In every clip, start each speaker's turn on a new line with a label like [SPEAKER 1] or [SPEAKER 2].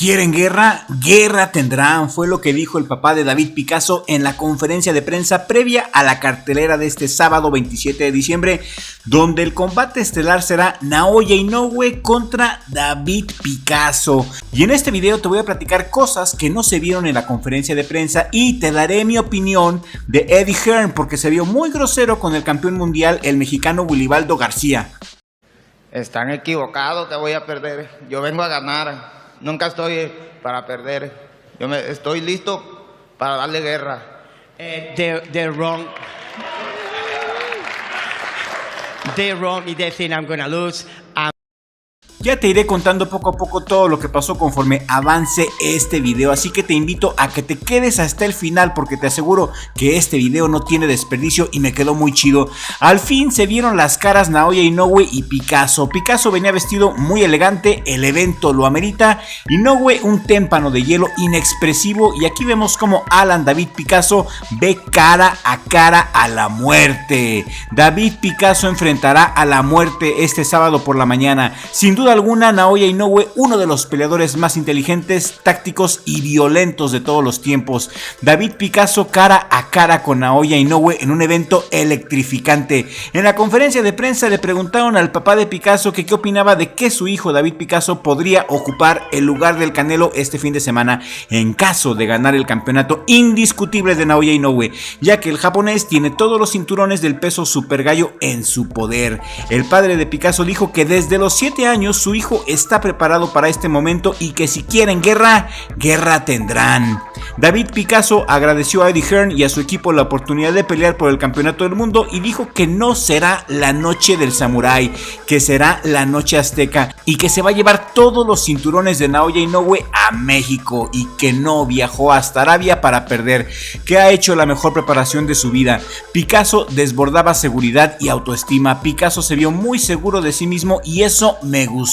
[SPEAKER 1] ¿Quieren guerra? Guerra tendrán, fue lo que dijo el papá de David Picasso en la conferencia de prensa previa a la cartelera de este sábado 27 de diciembre, donde el combate estelar será Naoya Inoue contra David Picasso. Y en este video te voy a platicar cosas que no se vieron en la conferencia de prensa y te daré mi opinión de Eddie Hearn, porque se vio muy grosero con el campeón mundial, el mexicano Wilibaldo García.
[SPEAKER 2] Están equivocados que voy a perder. Yo vengo a ganar. Nunca estoy para perder. Estoy listo para darle guerra.
[SPEAKER 3] They're wrong. They're wrong y they think I'm gonna lose.
[SPEAKER 1] Ya te iré contando poco a poco todo lo que pasó conforme avance este video, así que te invito a que te quedes hasta el final porque te aseguro que este video no tiene desperdicio y me quedó muy chido. Al fin se vieron las caras Naoya Inoue y Picasso. Picasso venía vestido muy elegante, el evento lo amerita. Inoue un témpano de hielo inexpresivo, y aquí vemos como Alan David Picasso ve cara a la muerte. David Picasso enfrentará a la muerte este sábado por la mañana. Sin duda alguna, Naoya Inoue, uno de los peleadores más inteligentes, tácticos y violentos de todos los tiempos. David Picasso cara a cara con Naoya Inoue en un evento electrificante. En la conferencia de prensa le preguntaron al papá de Picasso que qué opinaba de que su hijo David Picasso podría ocupar el lugar del Canelo este fin de semana en caso de ganar el campeonato indiscutible de Naoya Inoue, ya que el japonés tiene todos los cinturones del peso super gallo en su poder. El padre de Picasso dijo que desde los 7 años su hijo está preparado para este momento y que si quieren guerra, guerra tendrán. David Picasso agradeció a Eddie Hearn y a su equipo la oportunidad de pelear por el campeonato del mundo y dijo que no será la noche del samurái, que será la noche azteca y que se va a llevar todos los cinturones de Naoya Inoue a México, y que no viajó hasta Arabia para perder, que ha hecho la mejor preparación de su vida. Picasso desbordaba seguridad y autoestima. Picasso se vio muy seguro de sí mismo y eso me gustó.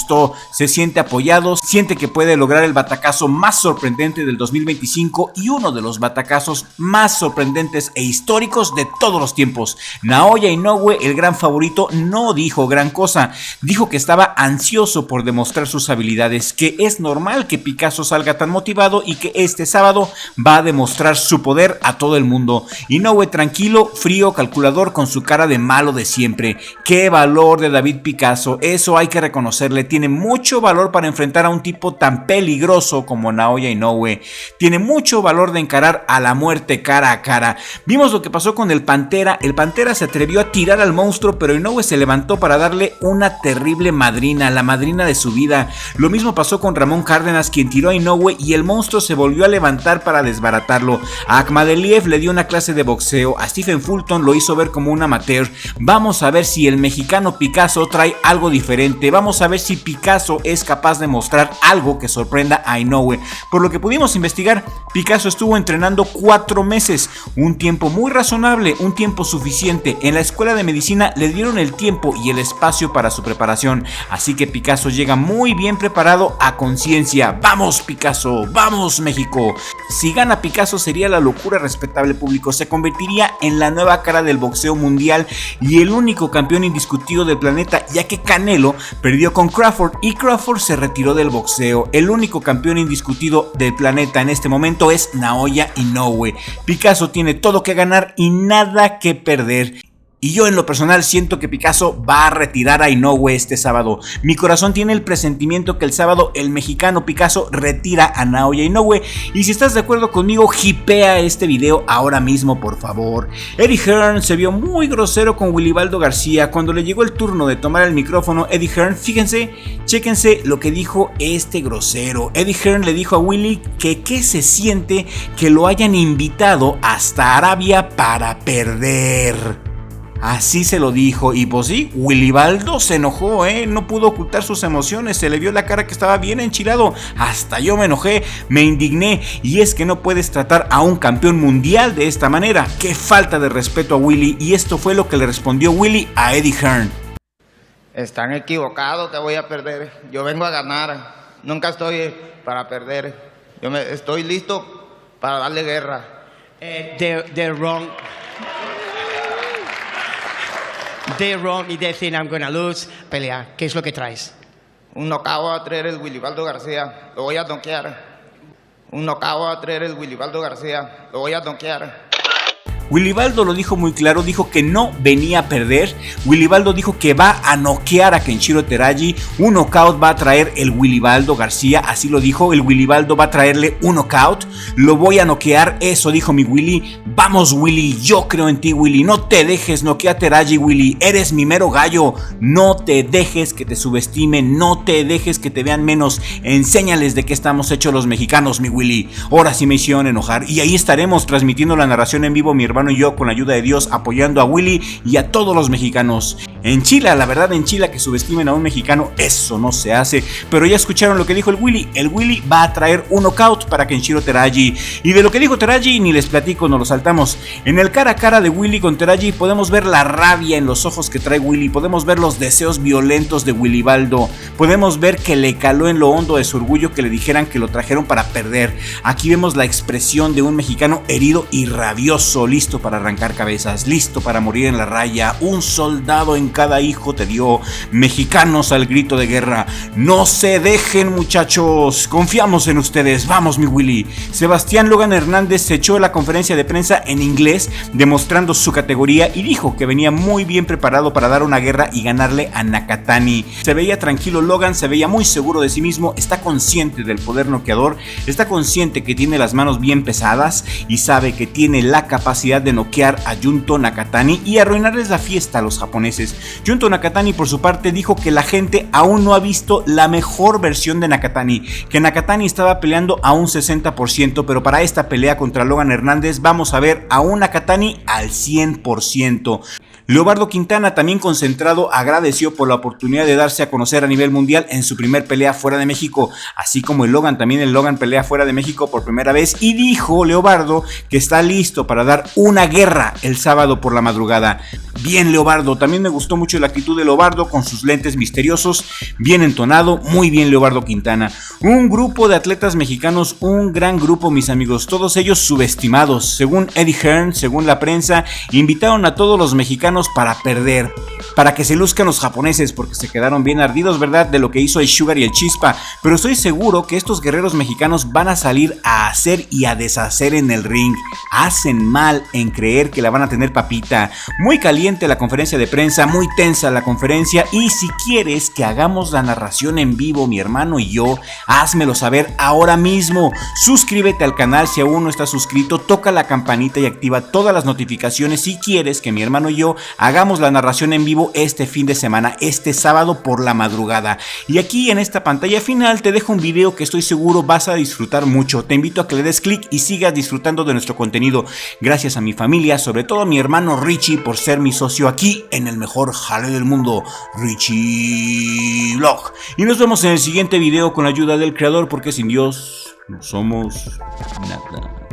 [SPEAKER 1] Se siente apoyado, siente que puede lograr el batacazo más sorprendente del 2025 y uno de los batacazos más sorprendentes e históricos de todos los tiempos. Naoya Inoue, el gran favorito, no dijo gran cosa. Dijo que estaba ansioso por demostrar sus habilidades, que es normal que Picasso salga tan motivado y que este sábado va a demostrar su poder a todo el mundo. Inoue tranquilo, frío, calculador, con su cara de malo de siempre. ¡Qué valor de David Picasso! Eso hay que reconocerle. Tiene mucho valor para enfrentar a un tipo tan peligroso como Naoya Inoue. Tiene mucho valor de encarar a la muerte cara a cara. Vimos lo que pasó con el Pantera. El Pantera se atrevió a tirar al monstruo, pero Inoue se levantó para darle una terrible madrina, la madrina de su vida. Lo mismo pasó con Ramón Cárdenas, quien tiró a Inoue y el monstruo se volvió a levantar para desbaratarlo. A Akhmadaliev le dio una clase de boxeo. A Stephen Fulton lo hizo ver como un amateur. Vamos a ver si el mexicano Picasso trae algo diferente. Vamos a ver si Picasso es capaz de mostrar algo que sorprenda a Inoue. Por lo que pudimos investigar, Picasso estuvo entrenando 4 meses, un tiempo muy razonable, un tiempo suficiente. En la escuela de medicina le dieron el tiempo y el espacio para su preparación, así que Picasso llega muy bien preparado a conciencia. ¡Vamos Picasso! ¡Vamos México! Si gana Picasso sería la locura, respetable público. Se convertiría en la nueva cara del boxeo mundial y el único campeón indiscutido del planeta, ya que Canelo perdió con Crawford y Crawford se retiró del boxeo. El único campeón indiscutido del planeta en este momento es Naoya Inoue. Picasso tiene todo que ganar y nada que perder. Y yo en lo personal siento que Picasso va a retirar a Inoue este sábado. Mi corazón tiene el presentimiento que el sábado el mexicano Picasso retira a Naoya Inoue. Y si estás de acuerdo conmigo, hipea este video ahora mismo, por favor. Eddie Hearn se vio muy grosero con Wilibaldo García. Cuando le llegó el turno de tomar el micrófono, Eddie Hearn, fíjense, chéquense lo que dijo este grosero. Eddie Hearn le dijo a Willy que qué se siente que lo hayan invitado hasta Arabia para perder. Así se lo dijo, y pues sí, Wilibaldo se enojó, no pudo ocultar sus emociones, se le vio la cara que estaba bien enchilado. Hasta yo me enojé, me indigné, y es que no puedes tratar a un campeón mundial de esta manera. Qué falta de respeto a Willy, y esto fue lo que le respondió Willy a Eddie Hearn.
[SPEAKER 2] Están equivocados que voy a perder. Yo vengo a ganar. Nunca estoy para perder. Estoy listo para darle guerra.
[SPEAKER 3] They're wrong. They're wrong y they think I'm gonna lose. Pelea, ¿qué es lo que traes?
[SPEAKER 2] Un knockout va a traer el Wilibaldo García. Lo voy a donkear. Un knockout va a traer el Wilibaldo García. Lo voy a donkear.
[SPEAKER 1] Wilibaldo lo dijo muy claro, dijo que no venía a perder. Wilibaldo dijo que va a noquear a Kenshiro Teraji. Un knockout va a traer el Wilibaldo García, así lo dijo. El Wilibaldo va a traerle un knockout. Lo voy a noquear, eso dijo mi Willy. Vamos Willy, yo creo en ti Willy. No te dejes noquear a Teraji Willy. Eres mi mero gallo. No te dejes que te subestimen. No te dejes que te vean menos. Enséñales de qué estamos hechos los mexicanos mi Willy. Ahora sí me hicieron enojar. Y ahí estaremos transmitiendo la narración en vivo mi hermano y yo, con la ayuda de Dios, apoyando a Willy y a todos los mexicanos. En Chile, la verdad, en Chile, que subestimen a un mexicano, eso no se hace. Pero ya escucharon lo que dijo el Willy. El Willy va a traer un knockout para Kenshiro Teraji. Y de lo que dijo Teraji ni les platico, nos lo saltamos. En el cara a cara de Willy con Teraji podemos ver la rabia en los ojos que trae Willy. Podemos ver los deseos violentos de Wilibaldo. Podemos ver que le caló en lo hondo de su orgullo que le dijeran que lo trajeron para perder. Aquí vemos la expresión de un mexicano herido y rabioso, listo para arrancar cabezas, listo para morir en la raya. Un soldado en cada hijo te dio. Mexicanos al grito de guerra. No se dejen muchachos, confiamos en ustedes. Vamos mi Willy. Sebastián Logan Hernández se echó la conferencia de prensa en inglés demostrando su categoría y dijo que venía muy bien preparado para dar una guerra y ganarle a Nakatani. Se veía tranquilo Logan, se veía muy seguro de sí mismo, está consciente del poder noqueador, está consciente que tiene las manos bien pesadas y sabe que tiene la capacidad de noquear a Junto Nakatani y arruinarles la fiesta a los japoneses. Junto Nakatani por su parte dijo que la gente aún no ha visto la mejor versión de Nakatani, que Nakatani estaba peleando a un 60%, pero para esta pelea contra Logan Hernández vamos a ver a un Nakatani al 100%. Leobardo Quintana, también concentrado, agradeció por la oportunidad de darse a conocer a nivel mundial en su primer pelea fuera de México, así como el Logan, también el Logan pelea fuera de México por primera vez y dijo Leobardo que está listo para dar una guerra el sábado por la madrugada. Bien Leobardo, también me gustó mucho la actitud de Leobardo con sus lentes misteriosos, bien entonado, muy bien Leobardo Quintana. Un grupo de atletas mexicanos, un gran grupo mis amigos, todos ellos subestimados, según Eddie Hearn, según la prensa, invitaron a todos los mexicanos para perder, para que se luzcan los japoneses porque se quedaron bien ardidos, ¿verdad? De lo que hizo el Sugar y el Chispa, pero estoy seguro que estos guerreros mexicanos van a salir a hacer y a deshacer en el ring. Hacen mal en creer que la van a tener papita. Muy caliente la conferencia de prensa, muy tensa la conferencia y si quieres que hagamos la narración en vivo mi hermano y yo, házmelo saber ahora mismo. Suscríbete al canal si aún no estás suscrito, toca la campanita y activa todas las notificaciones si quieres que mi hermano y yo hagamos la narración en vivo este fin de semana, este sábado por la madrugada. Y aquí en esta pantalla final te dejo un video que estoy seguro vas a disfrutar mucho. Te invito a que le des clic y sigas disfrutando de nuestro contenido. Gracias a mi familia, sobre todo a mi hermano Richie por ser mi socio aquí en el mejor jale del mundo, Richie Vlog. Y nos vemos en el siguiente video con la ayuda del creador porque sin Dios no somos nada.